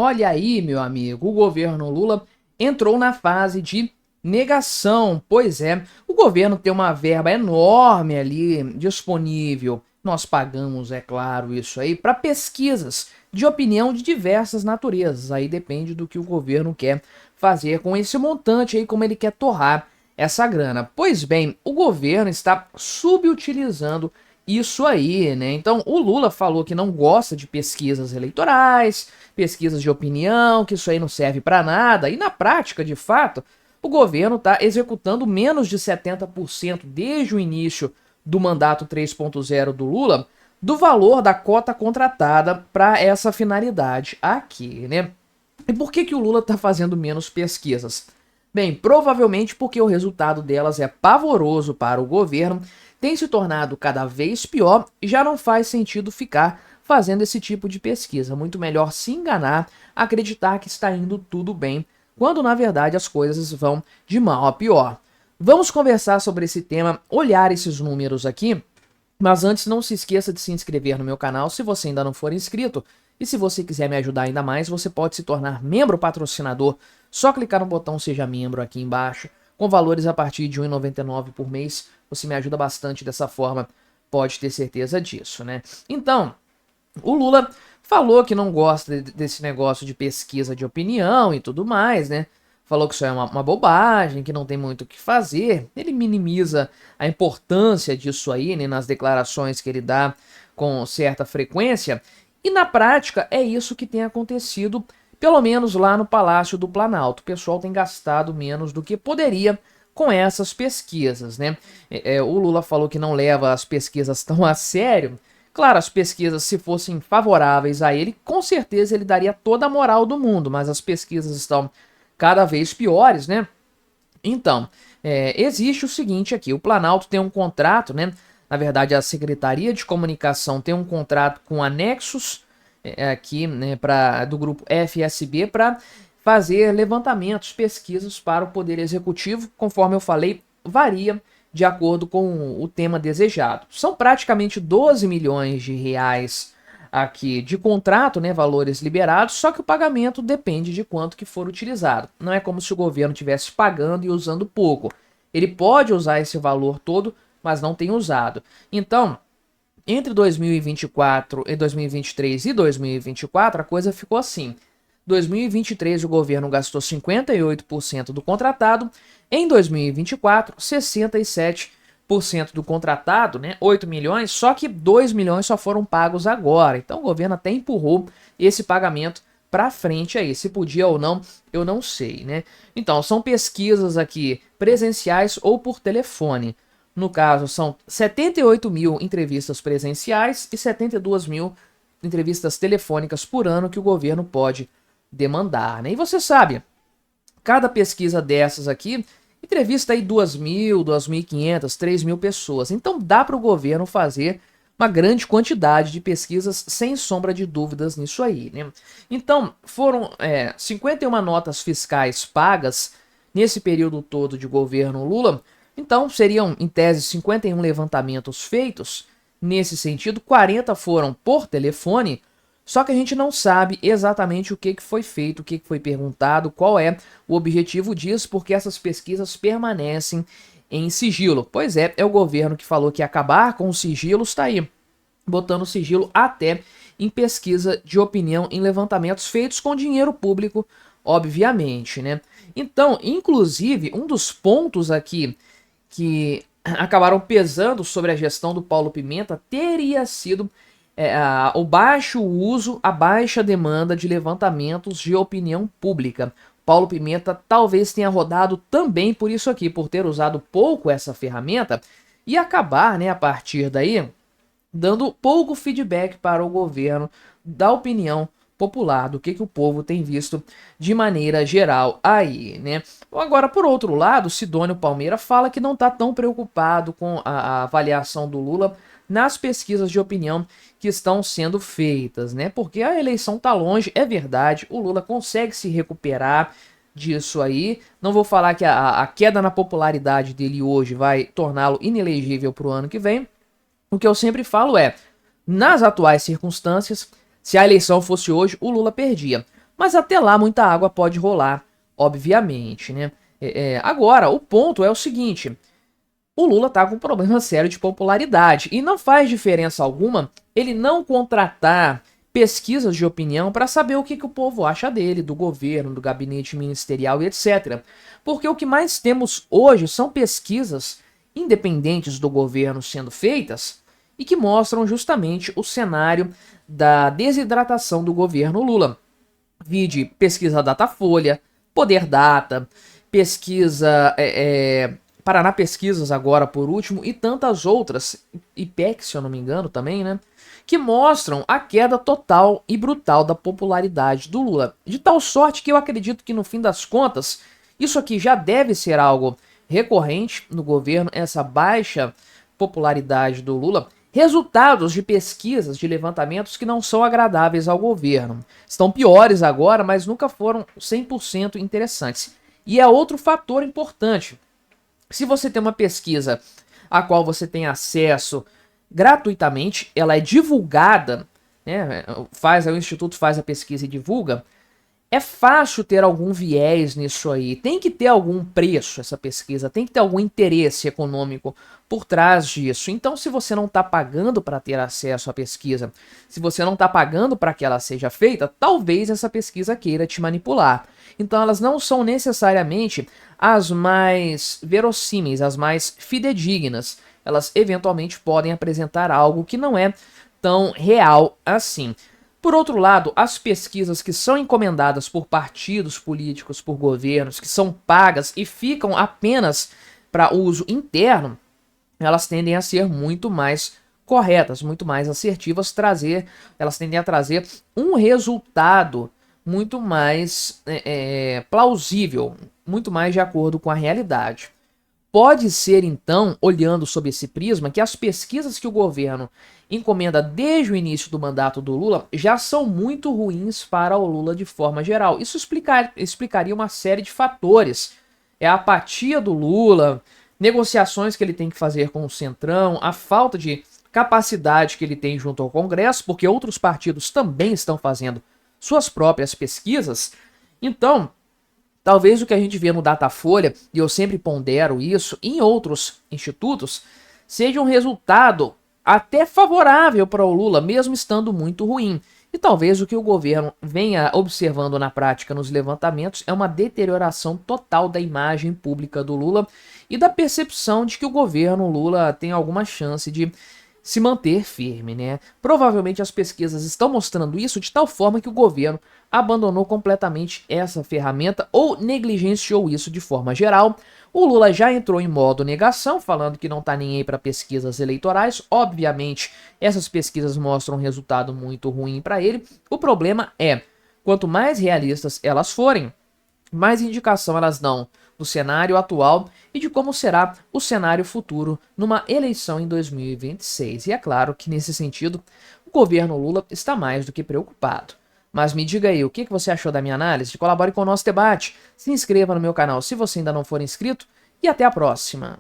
Olha aí, meu amigo, o governo Lula entrou na fase de negação. Pois é, o governo tem uma verba enorme ali disponível. Nós pagamos, é claro, isso aí para pesquisas de opinião de diversas naturezas. Aí depende do que o governo quer fazer com esse montante aí, como ele quer torrar essa grana. Pois bem, o governo está subutilizando isso aí, né? Então, o Lula falou que não gosta de pesquisas eleitorais, pesquisas de opinião, que isso aí não serve para nada. E na prática, de fato, o governo está executando menos de 70% desde o início do mandato 3.0 do Lula do valor da cota contratada para essa finalidade aqui, né? E por que o Lula está fazendo menos pesquisas? Bem, provavelmente porque o resultado delas é pavoroso para o governo, tem se tornado cada vez pior e já não faz sentido ficar fazendo esse tipo de pesquisa. Muito melhor se enganar, acreditar que está indo tudo bem, quando na verdade as coisas vão de mal a pior. Vamos conversar sobre esse tema, olhar esses números aqui, mas antes não se esqueça de se inscrever no meu canal se você ainda não for inscrito. E se você quiser me ajudar ainda mais, você pode se tornar membro patrocinador. Só clicar no botão Seja Membro aqui embaixo, com valores a partir de R$ 1,99 por mês. Você me ajuda bastante dessa forma, pode ter certeza disso, né? Então, o Lula falou que não gosta desse negócio de pesquisa de opinião e tudo mais, né? Falou que isso é uma bobagem, que não tem muito o que fazer. Ele minimiza a importância disso aí, né, nas declarações que ele dá com certa frequência. E na prática é isso que tem acontecido, pelo menos lá no Palácio do Planalto. O pessoal tem gastado menos do que poderia com essas pesquisas, né? O Lula falou que não leva as pesquisas tão a sério. Claro, as pesquisas, se fossem favoráveis a ele, com certeza ele daria toda a moral do mundo, mas as pesquisas estão cada vez piores, né? Então, existe o seguinte aqui, o Planalto tem um contrato, né? Na verdade, a Secretaria de Comunicação tem um contrato com anexos aqui, né, do grupo FSB para fazer levantamentos, pesquisas para o Poder Executivo, conforme eu falei, varia de acordo com o tema desejado. São praticamente 12 milhões de reais aqui de contrato, né, valores liberados, só que o pagamento depende de quanto que for utilizado. Não é como se o governo estivesse pagando e usando pouco. Ele pode usar esse valor todo, mas não tem usado. Então, entre 2024 e 2023 e 2024, a coisa ficou assim. 2023 o governo gastou 58% do contratado, em 2024 67% do contratado, né, 8 milhões, só que 2 milhões só foram pagos agora. Então o governo até empurrou esse pagamento para frente aí. Se podia ou não, eu não sei, né? Então, são pesquisas aqui presenciais ou por telefone. No caso, são 78 mil entrevistas presenciais e 72 mil entrevistas telefônicas por ano que o governo pode demandar, né? E você sabe, cada pesquisa dessas aqui entrevista aí 2.000, 2.500, 3.000 pessoas. Então dá para o governo fazer uma grande quantidade de pesquisas sem sombra de dúvidas nisso aí, né? Então foram 51 notas fiscais pagas nesse período todo de governo Lula. Então seriam em tese 51 levantamentos feitos. Nesse sentido, 40 foram por telefone. Só que a gente não sabe exatamente o que foi feito, o que foi perguntado, qual é o objetivo disso, porque essas pesquisas permanecem em sigilo. Pois é o governo que falou que ia acabar com o sigilo, está aí, botando sigilo até em pesquisa de opinião em levantamentos feitos com dinheiro público, obviamente, né? Então, inclusive, um dos pontos aqui que acabaram pesando sobre a gestão do Paulo Pimenta teria sido o baixo uso, a baixa demanda de levantamentos de opinião pública. Paulo Pimenta talvez tenha rodado também por isso aqui, por ter usado pouco essa ferramenta e acabar, né, a partir daí, dando pouco feedback para o governo da opinião popular, do que o povo tem visto de maneira geral aí, né? Agora, por outro lado, Sidônio Palmeira fala que não está tão preocupado com a avaliação do Lula nas pesquisas de opinião que estão sendo feitas, né? Porque a eleição está longe, é verdade, o Lula consegue se recuperar disso aí. Não vou falar que a queda na popularidade dele hoje vai torná-lo inelegível para o ano que vem. O que eu sempre falo é, nas atuais circunstâncias, se a eleição fosse hoje, o Lula perdia. Mas até lá muita água pode rolar, obviamente, né? Agora, o ponto é o seguinte: o Lula tá com um problema sério de popularidade e não faz diferença alguma ele não contratar pesquisas de opinião para saber o que o povo acha dele, do governo, do gabinete ministerial e etc. Porque o que mais temos hoje são pesquisas independentes do governo sendo feitas e que mostram justamente o cenário da desidratação do governo Lula. Vide pesquisa Datafolha, Poder Data, pesquisa Paraná Pesquisas agora por último e tantas outras, IPEC se eu não me engano também, né? Que mostram a queda total e brutal da popularidade do Lula. De tal sorte que eu acredito que no fim das contas, isso aqui já deve ser algo recorrente no governo, essa baixa popularidade do Lula. Resultados de pesquisas, de levantamentos que não são agradáveis ao governo. Estão piores agora, mas nunca foram 100% interessantes. E é outro fator importante. Se você tem uma pesquisa a qual você tem acesso gratuitamente, ela é divulgada, né? O Instituto faz a pesquisa e divulga. É fácil ter algum viés nisso aí. Tem que ter algum preço essa pesquisa, tem que ter algum interesse econômico por trás disso. Então, se você não está pagando para ter acesso à pesquisa, se você não está pagando para que ela seja feita, talvez essa pesquisa queira te manipular. Então, elas não são necessariamente as mais verossímeis, as mais fidedignas. Elas eventualmente podem apresentar algo que não é tão real assim. Por outro lado, as pesquisas que são encomendadas por partidos políticos, por governos, que são pagas e ficam apenas para uso interno, elas tendem a ser muito mais corretas, muito mais assertivas, elas tendem a trazer um resultado muito mais plausível, muito mais de acordo com a realidade. Pode ser, então, olhando sob esse prisma, que as pesquisas que o governo encomenda desde o início do mandato do Lula já são muito ruins para o Lula de forma geral. Isso explicaria uma série de fatores. É a apatia do Lula, negociações que ele tem que fazer com o Centrão, a falta de capacidade que ele tem junto ao Congresso, porque outros partidos também estão fazendo suas próprias pesquisas. Então, talvez o que a gente vê no Datafolha, e eu sempre pondero isso, em outros institutos, seja um resultado até favorável para o Lula, mesmo estando muito ruim. E talvez o que o governo venha observando na prática nos levantamentos é uma deterioração total da imagem pública do Lula e da percepção de que o governo Lula tem alguma chance de se manter firme, né? Provavelmente as pesquisas estão mostrando isso de tal forma que o governo abandonou completamente essa ferramenta ou negligenciou isso de forma geral. O Lula já entrou em modo negação, falando que não tá nem aí para pesquisas eleitorais. Obviamente, essas pesquisas mostram um resultado muito ruim para ele. O problema é, quanto mais realistas elas forem, mais indicação elas dão do cenário atual e de como será o cenário futuro numa eleição em 2026. E é claro que, nesse sentido, o governo Lula está mais do que preocupado. Mas me diga aí, o que você achou da minha análise? Colabore com o nosso debate, se inscreva no meu canal se você ainda não for inscrito e até a próxima!